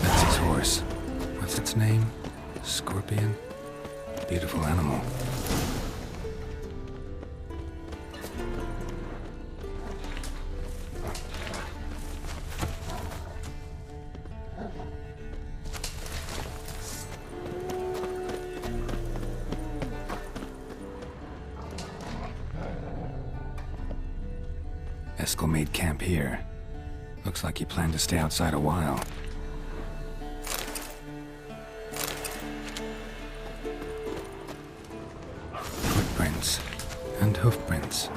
That's his horse. What's its name? Scorpion? Beautiful animal. Eskel made camp here. Looks like he planned to stay outside a while. Footprints and hoofprints.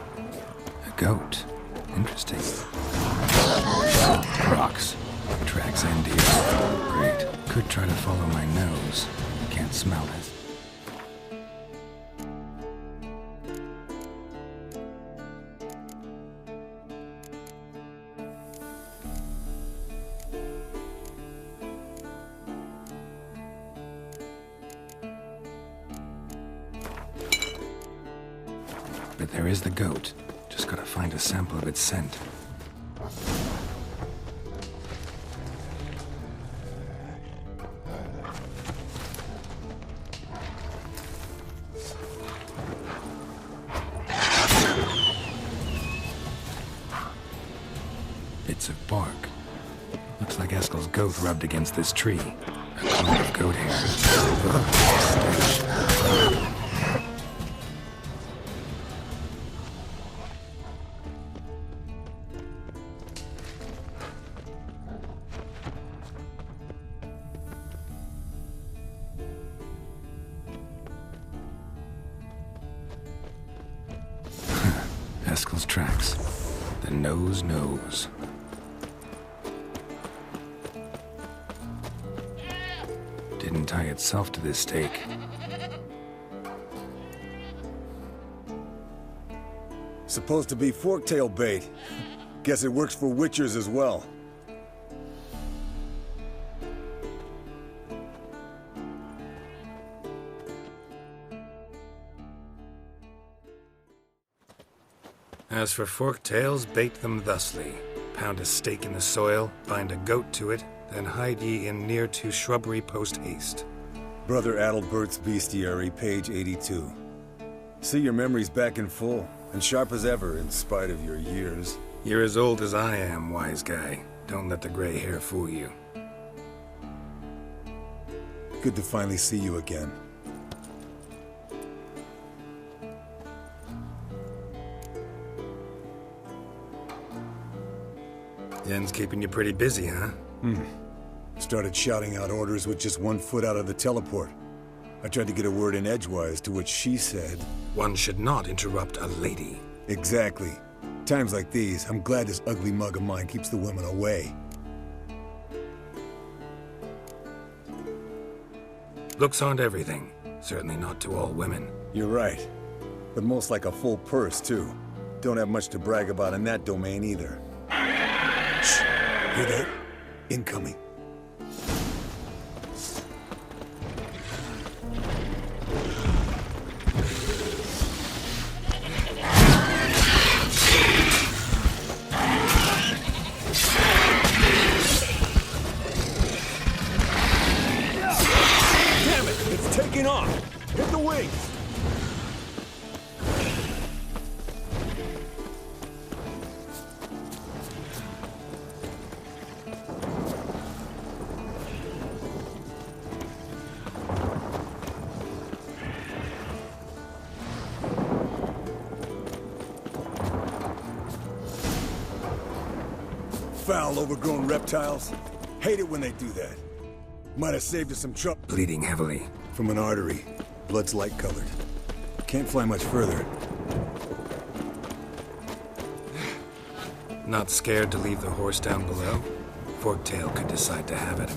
A goat. Interesting. Rocks. Tracks end here. Great. Could try to follow my nose. Can't smell it. But there is the goat. Just gotta find a sample of its scent. Bits of bark. Looks like Eskel's goat rubbed against this tree. A clump of goat hair. Ugh, stench. Eskel's tracks. The nose knows. Didn't tie itself to this stake. Supposed to be forktail bait. Guess it works for witchers as well. As for forktails, bait them thusly. Pound a stake in the soil, bind a goat to it, then hide ye in near to shrubbery post haste. Brother Adalbert's Bestiary, page 82. See, your memory's back in full, and sharp as ever, in spite of your years. You're as old as I am, wise guy. Don't let the gray hair fool you. Good to finally see you again. Yen's keeping you pretty busy, huh? Started shouting out orders with just 1 foot out of the teleport. I tried to get a word in edgewise, to which she said... One should not interrupt a lady. Exactly. Times like these, I'm glad this ugly mug of mine keeps the women away. Looks aren't everything. Certainly not to all women. You're right. But most like a full purse, too. Don't have much to brag about in that domain, either. Shh! Hear that? Incoming. Damn it! It's taking off! Hit the wings! Foul, overgrown reptiles. Hate it when they do that. Might have saved us some trouble. Bleeding heavily. From an artery. Blood's light-colored. Can't fly much further. Not scared to leave the horse down below? Forktail could decide to have it.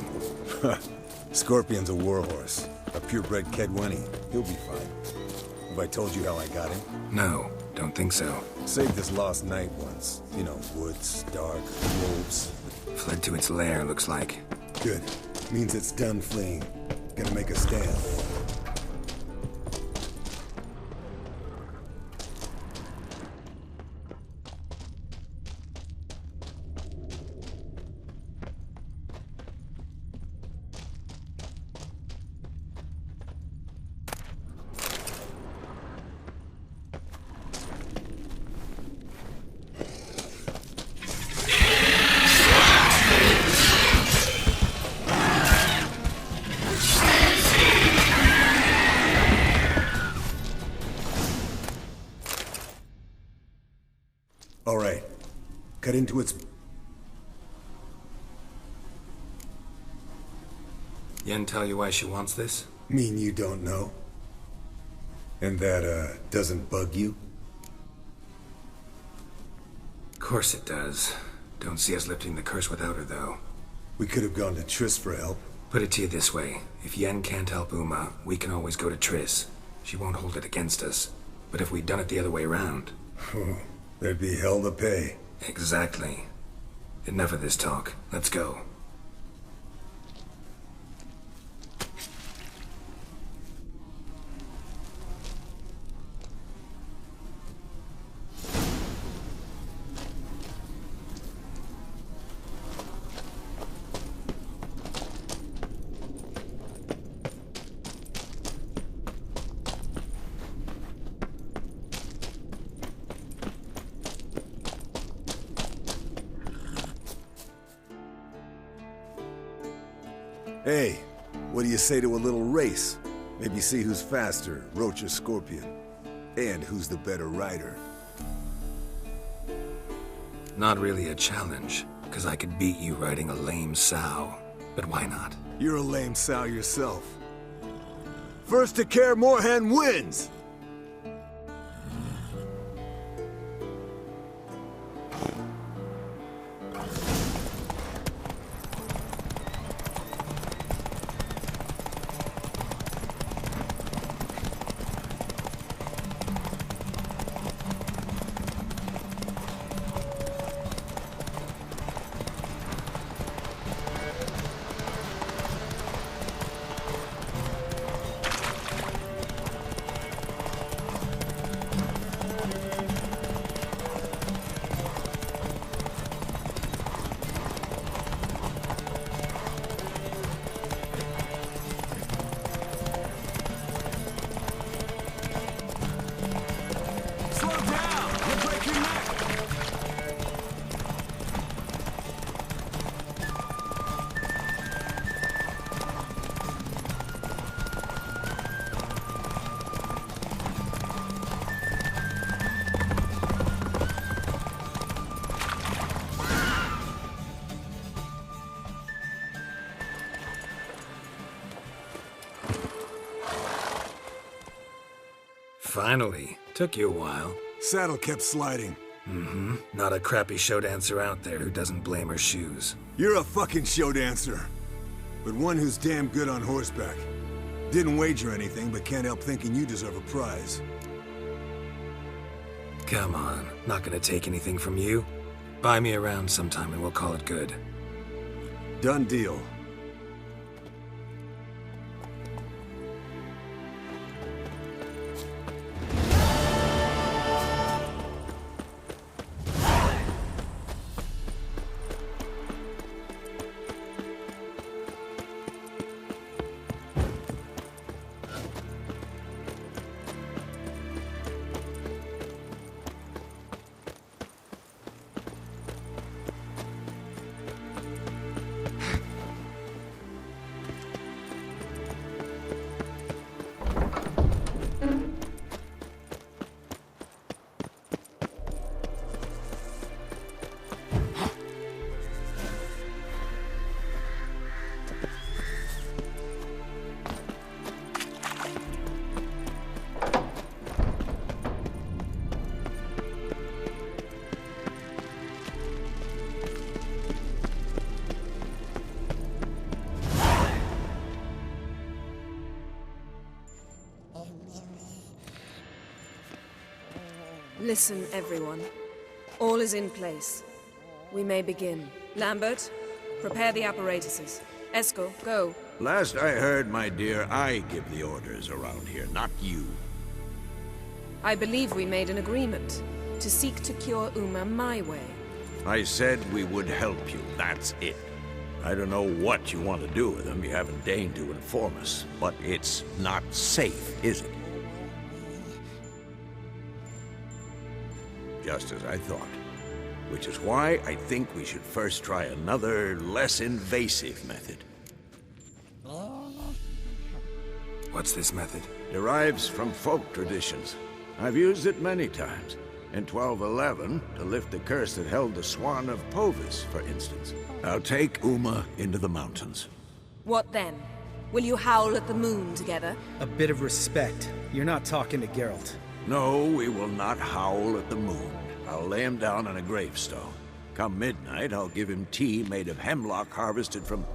Scorpion's a warhorse. A purebred Kedwenny. He'll be fine. Have I told you how I got him? No, don't think so. Saved this lost night once. You know, woods, dark, wolves. Fled to its lair, looks like. Good. Means it's done fleeing. Gonna make a stand. All right. Cut into its... Yen tell you why she wants this? Mean you don't know? And that, doesn't bug you? Of course it does. Don't see us lifting the curse without her, though. We could have gone to Triss for help. Put it to you this way. If Yen can't help Uma, we can always go to Triss. She won't hold it against us. But if we'd done it the other way around... There'd be hell to pay. Exactly. Enough of this talk. Let's go. Hey, what do you say to a little race? Maybe see who's faster, Roach or Scorpion. And who's the better rider. Not really a challenge, because I could beat you riding a lame sow. But why not? You're a lame sow yourself. First to Kaer Morhen wins! Finally. Took you a while. Saddle kept sliding. Mm-hmm. Not a crappy show dancer out there who doesn't blame her shoes. You're a fucking show dancer. But one who's damn good on horseback. Didn't wager anything, but can't help thinking you deserve a prize. Come on. Not gonna take anything from you. Buy me around sometime and we'll call it good. Done deal. Listen, everyone. All is in place. We may begin. Lambert, prepare the apparatuses. Eskel, go. Last I heard, my dear, I give the orders around here, not you. I believe we made an agreement to seek to cure Uma my way. I said we would help you, that's it. I don't know what you want to do with them, you haven't deigned to inform us. But it's not safe, is it? Just as I thought. Which is why I think we should first try another, less invasive method. What's this method? Derives from folk traditions. I've used it many times. In 1211, to lift the curse that held the Swan of Povis, for instance. I'll take Uma into the mountains. What then? Will you howl at the moon together? A bit of respect. You're not talking to Geralt. No, we will not howl at the moon. I'll lay him down on a gravestone. Come midnight, I'll give him tea made of hemlock harvested from...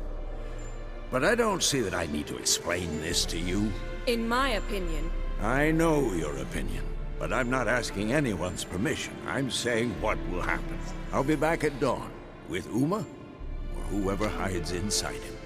But I don't see that I need to explain this to you. In my opinion... I know your opinion, but I'm not asking anyone's permission. I'm saying what will happen. I'll be back at dawn, with Uma, or whoever hides inside him.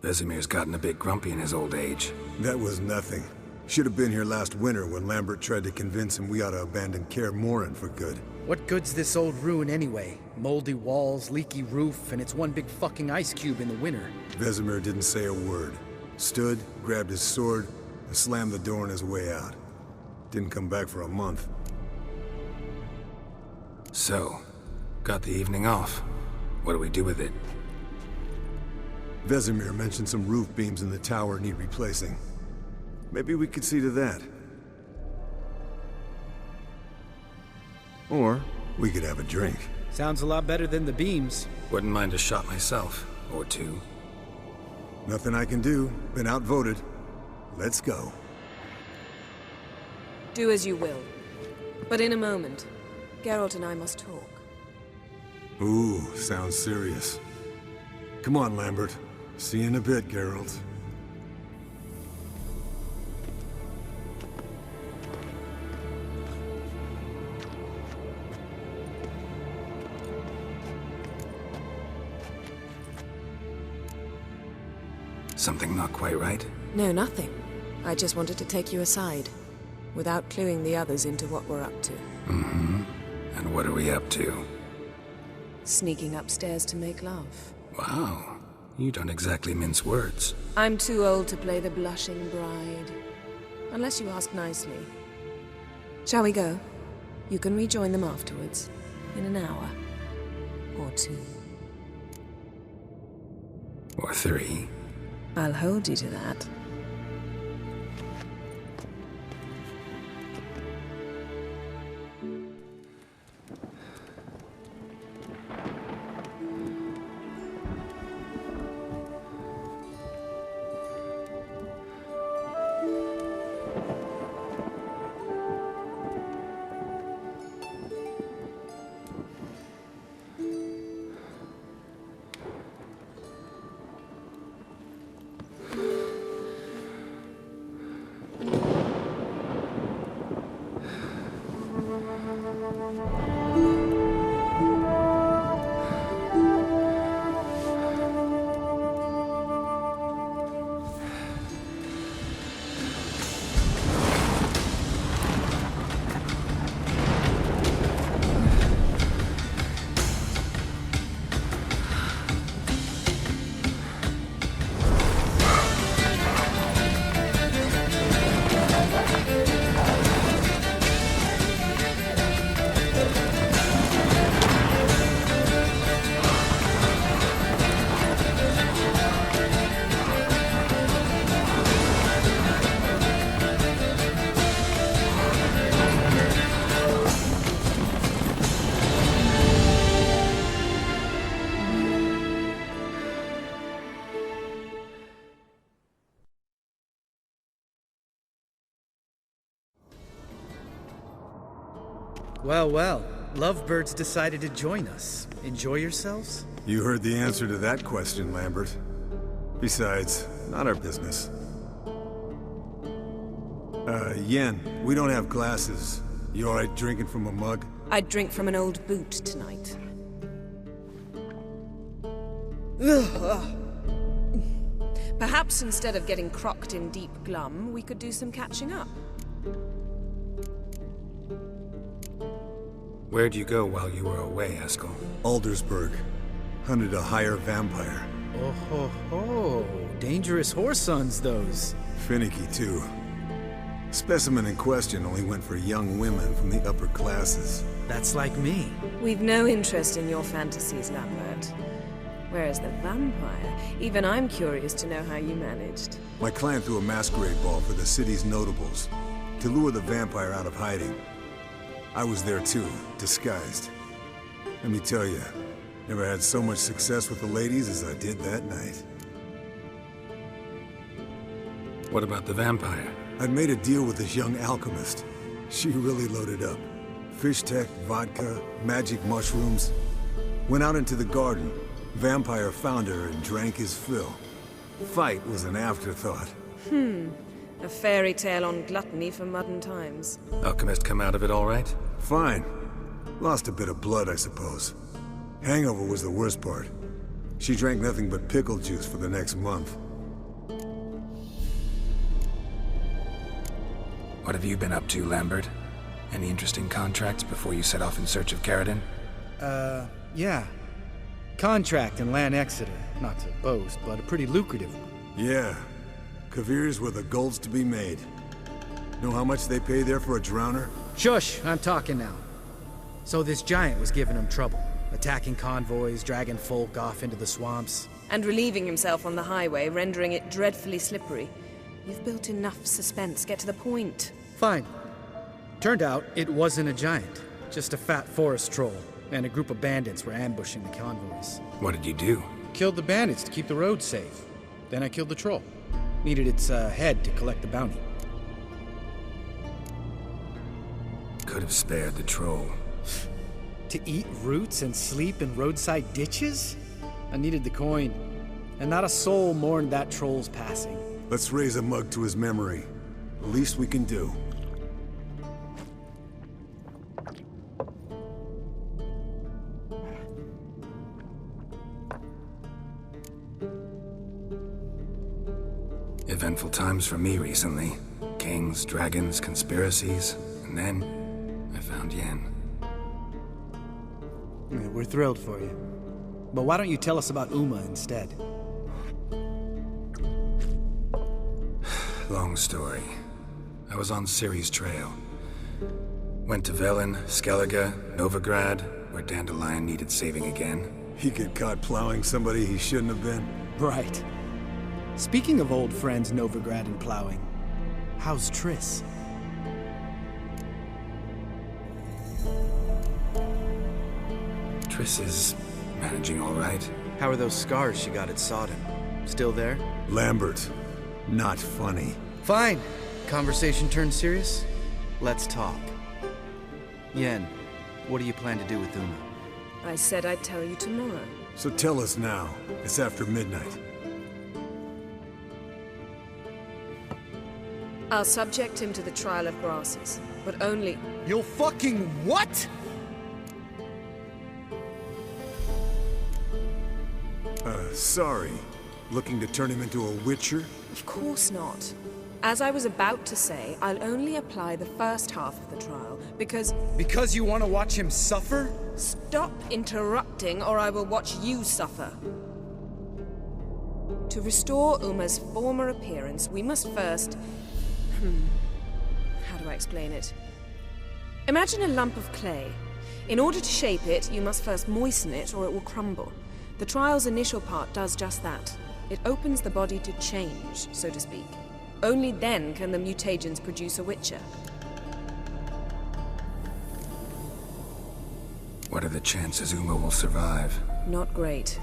Vesemir's gotten a bit grumpy in his old age. That was nothing. Should have been here last winter when Lambert tried to convince him we ought to abandon Kaer Morhen for good. What good's this old ruin anyway? Moldy walls, leaky roof, and it's one big fucking ice cube in the winter. Vesemir didn't say a word. Stood, grabbed his sword, and slammed the door on his way out. Didn't come back for a month. So, got the evening off. What do we do with it? Vesemir mentioned some roof beams in the tower need replacing. Maybe we could see to that. Or we could have a drink. Sounds a lot better than the beams. Wouldn't mind a shot myself, or two. Nothing I can do. Been outvoted. Let's go. Do as you will. But in a moment, Geralt and I must talk. Ooh, sounds serious. Come on, Lambert. See you in a bit, Geralt. Something not quite right? No, nothing. I just wanted to take you aside, without cluing the others into what we're up to. Mm-hmm. And what are we up to? Sneaking upstairs to make love. Wow. You don't exactly mince words. I'm too old to play the blushing bride. Unless you ask nicely. Shall we go? You can rejoin them afterwards. In an hour. Or two. Or three. I'll hold you to that. Well, well. Lovebirds decided to join us. Enjoy yourselves? You heard the answer to that question, Lambert. Besides, not our business. Yen, we don't have glasses. You alright drinking from a mug? I'd drink from an old boot tonight. Perhaps instead of getting crocked in deep glum, we could do some catching up. Where'd you go while you were away, Eskel? Aldersburg. Hunted a higher vampire. Oh ho ho. Dangerous horse sons, those. Finicky, too. Specimen in question only went for young women from the upper classes. That's like me. We've no interest in your fantasies, Lambert. Whereas the vampire, even I'm curious to know how you managed. My client threw a masquerade ball for the city's notables, to lure the vampire out of hiding. I was there too, disguised. Let me tell you, never had so much success with the ladies as I did that night. What about the vampire? I'd made a deal with this young alchemist. She really loaded up. Fish tech, vodka, magic mushrooms. Went out into the garden. Vampire found her and drank his fill. Fight was an afterthought. A fairy tale on gluttony for modern times. Alchemist come out of it all right? Fine. Lost a bit of blood, I suppose. Hangover was the worst part. She drank nothing but pickle juice for the next month. What have you been up to, Lambert? Any interesting contracts before you set off in search of Caridin? Yeah. Contract in Lan Exeter. Not to boast, but a pretty lucrative one. Yeah. Kavir's were the gold's to be made. Know how much they pay there for a drowner? Shush, I'm talking now. So this giant was giving him trouble. Attacking convoys, dragging folk off into the swamps. And relieving himself on the highway, rendering it dreadfully slippery. You've built enough suspense. Get to the point. Fine. Turned out it wasn't a giant. Just a fat forest troll. And a group of bandits were ambushing the convoys. What did you do? Killed the bandits to keep the road safe. Then I killed the troll. Needed its head to collect the bounty. Could have spared the troll. To eat roots and sleep in roadside ditches? I needed the coin. And not a soul mourned that troll's passing. Let's raise a mug to his memory. The least we can do. Eventful times for me recently. Kings, dragons, conspiracies, and then I found Yen. Yeah, we're thrilled for you. But why don't you tell us about Uma instead? Long story. I was on Ciri's trail. Went to Velen, Skellige, Novigrad, where Dandelion needed saving again. He get caught plowing somebody he shouldn't have been. Right. Speaking of old friends Novigrad and plowing, how's Triss? Triss is managing all right. How are those scars she got at Sodden? Still there? Lambert, not funny. Fine. Conversation turned serious? Let's talk. Yen, what do you plan to do with Uma? I said I'd tell you tomorrow. So tell us now. It's after midnight. I'll subject him to the trial of grasses, but only... You'll fucking what? Sorry. Looking to turn him into a witcher? Of course not. As I was about to say, I'll only apply the first half of the trial, because... Because you want to watch him suffer? Stop interrupting, or I will watch you suffer. To restore Uma's former appearance, we must first... How do I explain it? Imagine a lump of clay. In order to shape it, you must first moisten it, or it will crumble. The trial's initial part does just that. It opens the body to change, so to speak. Only then can the mutagens produce a witcher. What are the chances Uma will survive? Not great,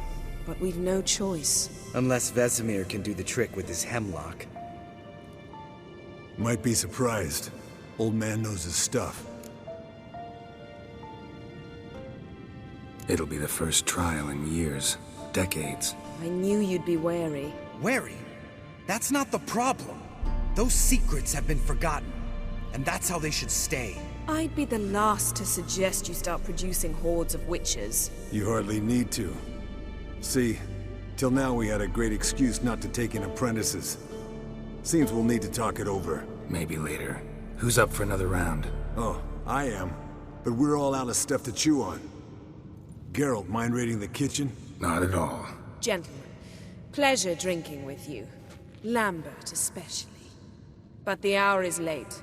but we've no choice. Unless Vesemir can do the trick with his hemlock. Might be surprised. Old man knows his stuff. It'll be the first trial in years, decades. I knew you'd be wary. Wary? That's not the problem. Those secrets have been forgotten, and that's how they should stay. I'd be the last to suggest you start producing hordes of witches. You hardly need to. See, till now we had a great excuse not to take in apprentices. Seems we'll need to talk it over. Maybe later. Who's up for another round? Oh, I am. But we're all out of stuff to chew on. Geralt, mind raiding the kitchen? Not at all. Gentlemen, pleasure drinking with you. Lambert especially. But the hour is late.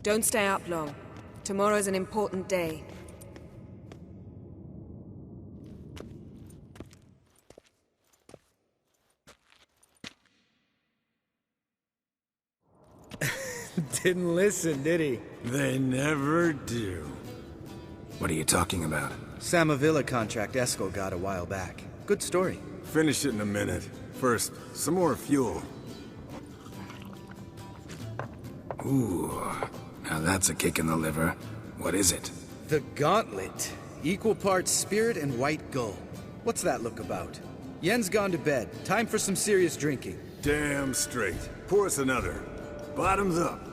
Don't stay up long. Tomorrow's an important day. Didn't listen, did he? They never do. What are you talking about? Samavilla contract Eskel got a while back. Good story. Finish it in a minute. First, some more fuel. Ooh, now that's a kick in the liver. What is it? The Gauntlet. Equal parts spirit and white gull. What's that look about? Yen's gone to bed. Time for some serious drinking. Damn straight. Pour us another. Bottoms up.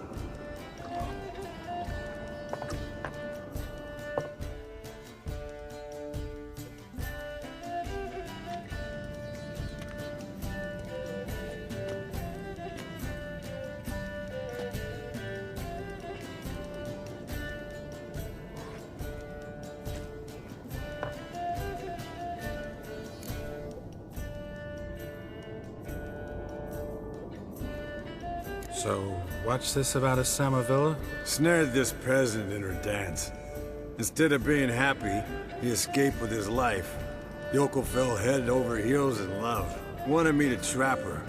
So, what's this about a Samavilla? Snared this peasant in her dance. Instead of being happy, he escaped with his life. Yoko fell head over heels in love. Wanted me to trap her.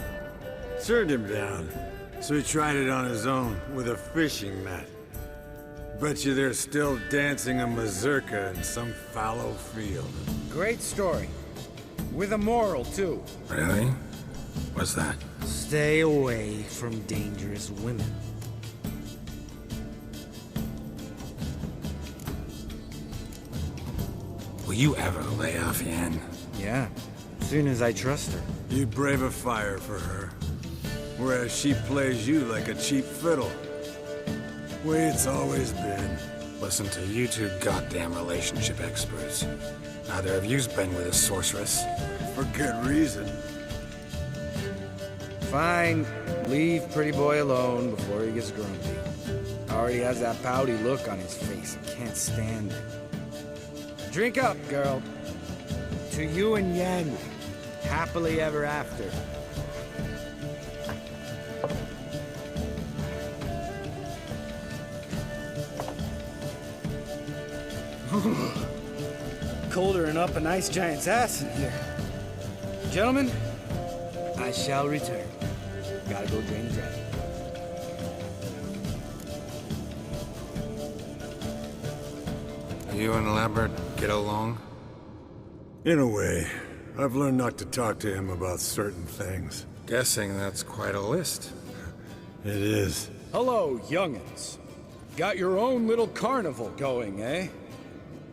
Turned him down. So he tried it on his own with a fishing net. Bet you they're still dancing a mazurka in some fallow field. Great story. With a moral, too. Really? What's that? Stay away from dangerous women. Will you ever lay off Yen? Yeah, as soon as I trust her. You brave a fire for her. Whereas she plays you like a cheap fiddle. Way it's always been. Listen to you two goddamn relationship experts. Neither of you's been with a sorceress. For good reason. Fine. Leave pretty boy alone before he gets grumpy. Already has that pouty look on his face. I can't stand it. Drink up, girl. To you and Yen. Happily ever after. Colder than up a nice giant's ass in here. Gentlemen, I shall return. Gotta go drain the dragon. You and Lambert get along? In a way. I've learned not to talk to him about certain things. Guessing that's quite a list. It is. Hello, young'uns. Got your own little carnival going, eh?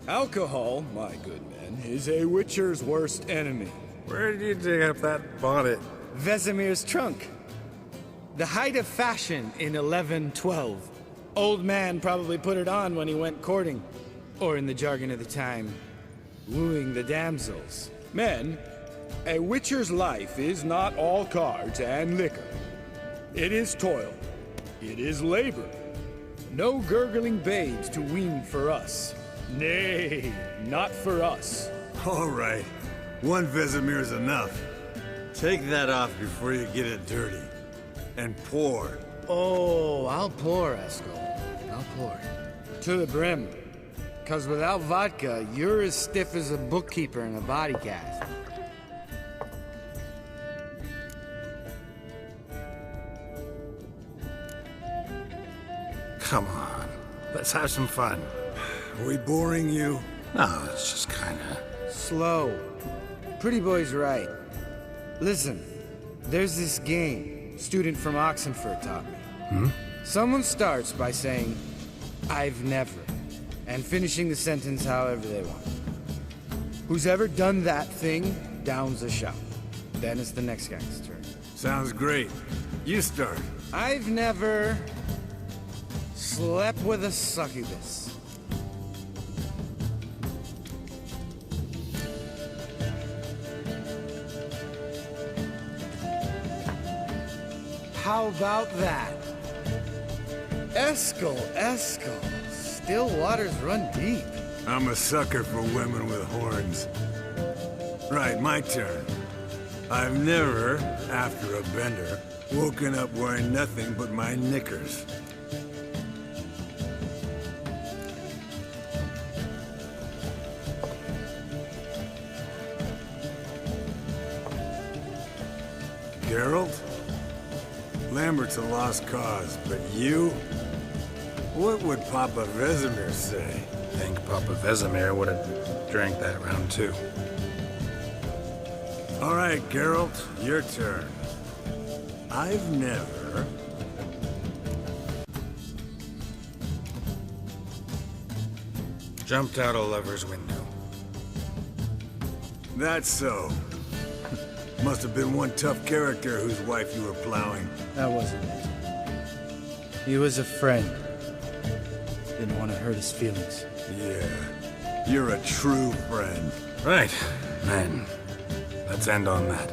Alcohol, my good men, is a witcher's worst enemy. Where did you dig up that bonnet? Vesemir's trunk. The height of fashion in 1112. Old man probably put it on when he went courting. Or in the jargon of the time, wooing the damsels. Men, a witcher's life is not all cards and liquor. It is toil. It is labor. No gurgling babes to wean for us. Nay, not for us. All right. One Vesemir's enough. Take that off before you get it dirty. And pour. Oh, I'll pour, Eskel. I'll pour. To the brim. 'Cause without vodka, you're as stiff as a bookkeeper in a body cast. Come on, let's have some fun. Are we boring you? No, it's just kinda... Slow. Pretty boy's right. Listen, there's this game student from Oxenford taught me. Someone starts by saying, I've never, and finishing the sentence however they want. Who's ever done that thing downs a shot. Then it's the next guy's turn. Sounds great. You start. I've never slept with a succubus. How about that? Eskel. Still waters run deep. I'm a sucker for women with horns. Right, my turn. I've never, after a bender, woken up wearing nothing but my knickers. Geralt? Lambert's a lost cause, but you? What would Papa Vesemir say? I think Papa Vesemir would have drank that round too. All right, Geralt, your turn. I've never... Jumped out a lover's window. That's so. Must have been one tough character whose wife you were plowing. That wasn't it. He was a friend. Didn't want to hurt his feelings. Yeah, you're a true friend. Right, then. Let's end on that.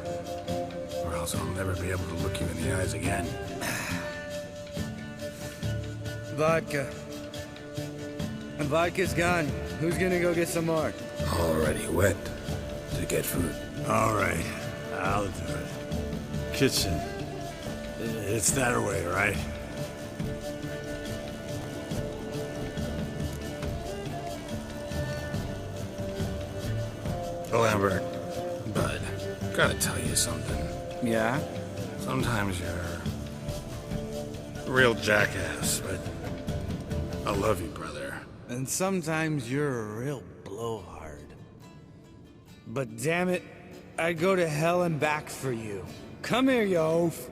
Or else I'll never be able to look you in the eyes again. Vodka. And vodka's gone. Who's gonna go get some more? Already wet to get food. All right, I'll do it. Kitchen. It's that way, right? Lambert, bud, gotta tell you something. Yeah? Sometimes you're a real jackass, but I love you, brother. And sometimes you're a real blowhard. But damn it, I'd go to hell and back for you. Come here, you oaf.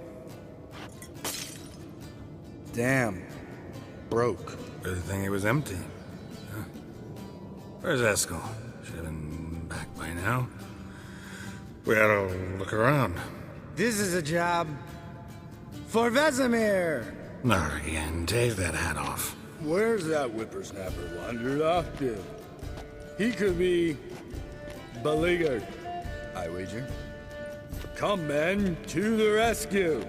Damn. Broke. Good thing it was empty. Huh? Where's Eskel? Should have been back by now. We ought to look around. This is a job for Vesemir. Not again. Take that hat off. Where's that whippersnapper wandered off to? He could be beleaguered, I wager. Come, men, to the rescue.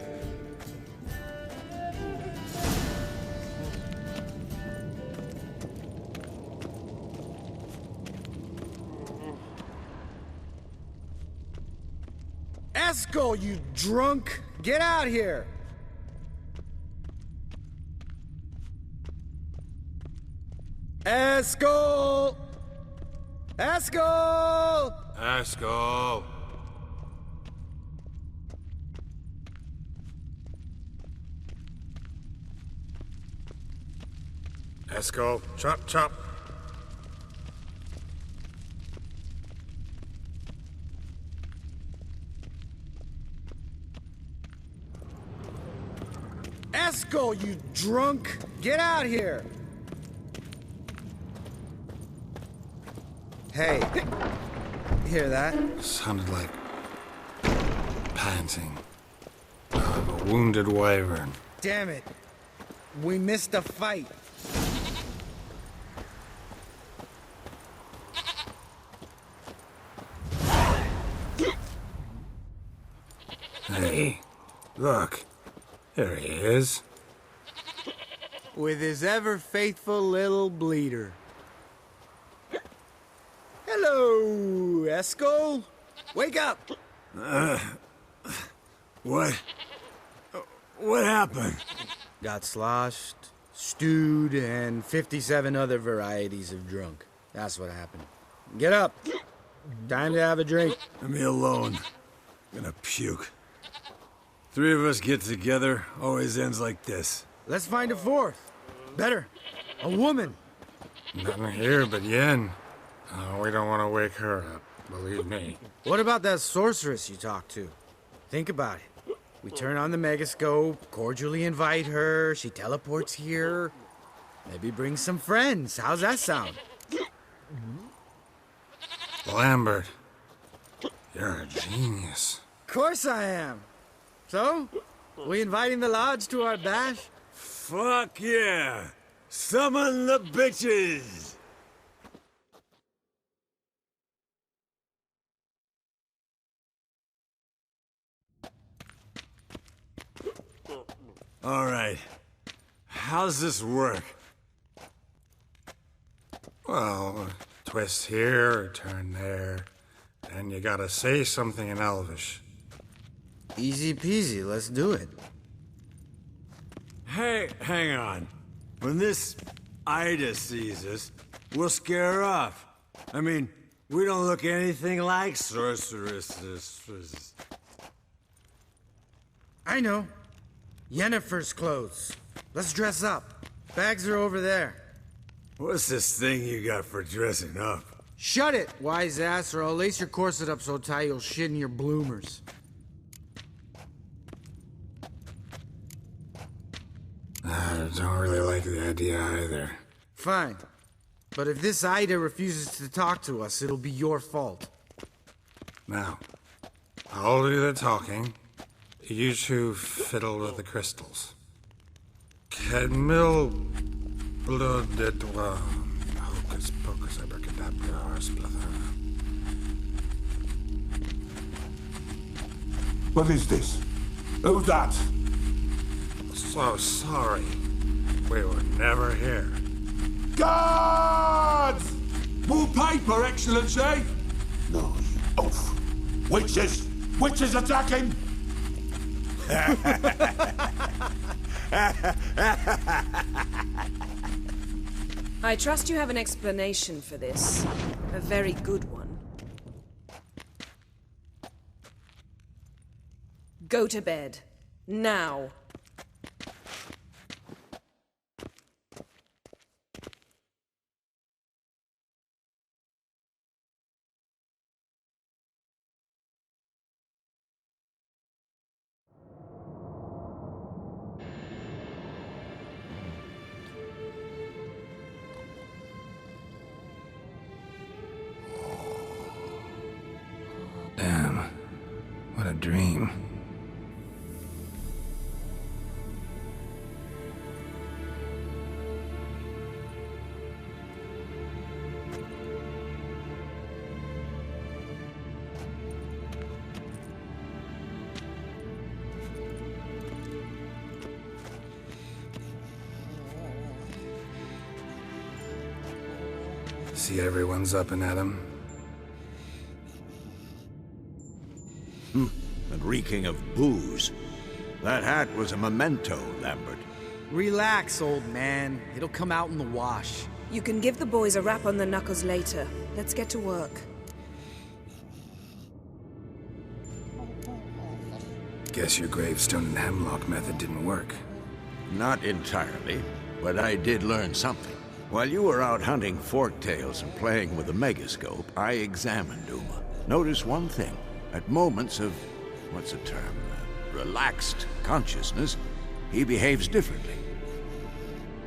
Eskel, you drunk! Get out here! Eskel! Eskel! Eskel! Eskel, chop, chop. Eskel, you drunk! Get out here! Hey, hear that? Sounded like panting of a wounded wyvern. Damn it. We missed a fight. Hey, look. There he is. With his ever-faithful little bleeder. Hello, Eskel. Wake up! What? What happened? Got sloshed, stewed, and 57 other varieties of drunk. That's what happened. Get up. Time to have a drink. Leave me alone. I'm gonna puke. Three of us get together, always ends like this. Let's find a fourth. Better. A woman. Nothing here but Yen. Oh, we don't want to wake her up, believe me. What about that sorceress you talked to? Think about it. We turn on the megascope, cordially invite her, she teleports here. Maybe bring some friends. How's that sound? Lambert, you're a genius. Of course I am. So, we inviting the Lodge to our bash? Fuck yeah! Summon the bitches! All right. How's this work? Well, twist here or turn there, and you gotta say something in Elvish. Easy peasy, let's do it. Hey, hang on. When this Ida sees us, we'll scare her off. I mean, we don't look anything like sorceresses. I know. Yennefer's clothes. Let's dress up. Bags are over there. What's this thing you got for dressing up? Shut it, wise ass, or I'll lace your corset up so tight you'll shit in your bloomers. I don't really like the idea either. Fine. But if this Ida refuses to talk to us, it'll be your fault. Now, I'll do the talking. You two fiddle with the crystals. Cadmil blood de toi. Hocus pocus abracadabra splather. What is this? Who's that? So sorry. We were never here. Guards! More paper, Excellency! No, you oaf. Witches! Witches attacking! I trust you have an explanation for this. A very good one. Go to bed. Now. Damn. What a dream. See everyone's up and at 'em. And reeking of booze. That hat was a memento, Lambert. Relax, old man. It'll come out in the wash. You can give the boys a rap on the knuckles later. Let's get to work. Guess your gravestone and hemlock method didn't work. Not entirely, but I did learn something. While you were out hunting forktails and playing with the megascope, I examined Uma. Notice one thing. At moments of, what's the term, relaxed consciousness, he behaves differently.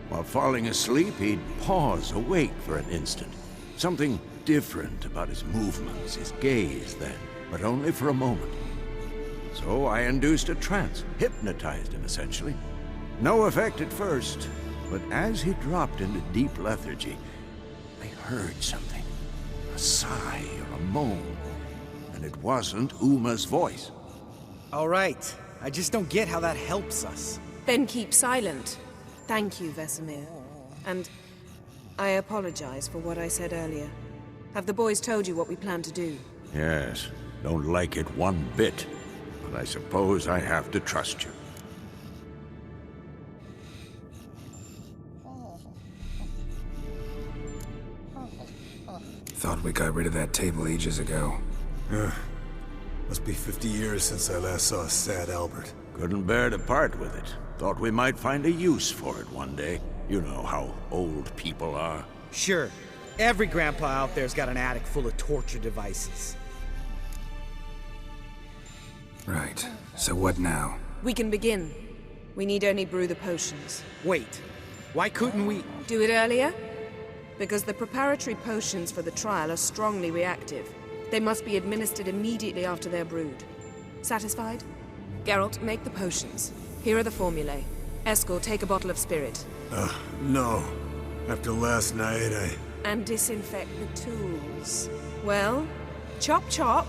While falling asleep, he'd pause, awake for an instant. Something different about his movements, his gaze then, but only for a moment. So I induced a trance, hypnotized him essentially. No effect at first, but as he dropped into deep lethargy, I heard something. A sigh or a moan. And it wasn't Uma's voice. All right. I just don't get how that helps us. Then keep silent. Thank you, Vesemir. And I apologize for what I said earlier. Have the boys told you what we plan to do? Yes, don't like it one bit. But I suppose I have to trust you. Thought we got rid of that table ages ago. Must be 50 years since I last saw sad Albert. Couldn't bear to part with it. Thought we might find a use for it one day. You know how old people are. Sure. Every grandpa out there's got an attic full of torture devices. Right. So what now? We can begin. We need only brew the potions. Wait, why couldn't we? Do it earlier? Because the preparatory potions for the trial are strongly reactive. They must be administered immediately after they're brewed. Satisfied? Geralt, make the potions. Here are the formulae. Eskel, take a bottle of spirit. No. After last night, And disinfect the tools. Well, chop chop.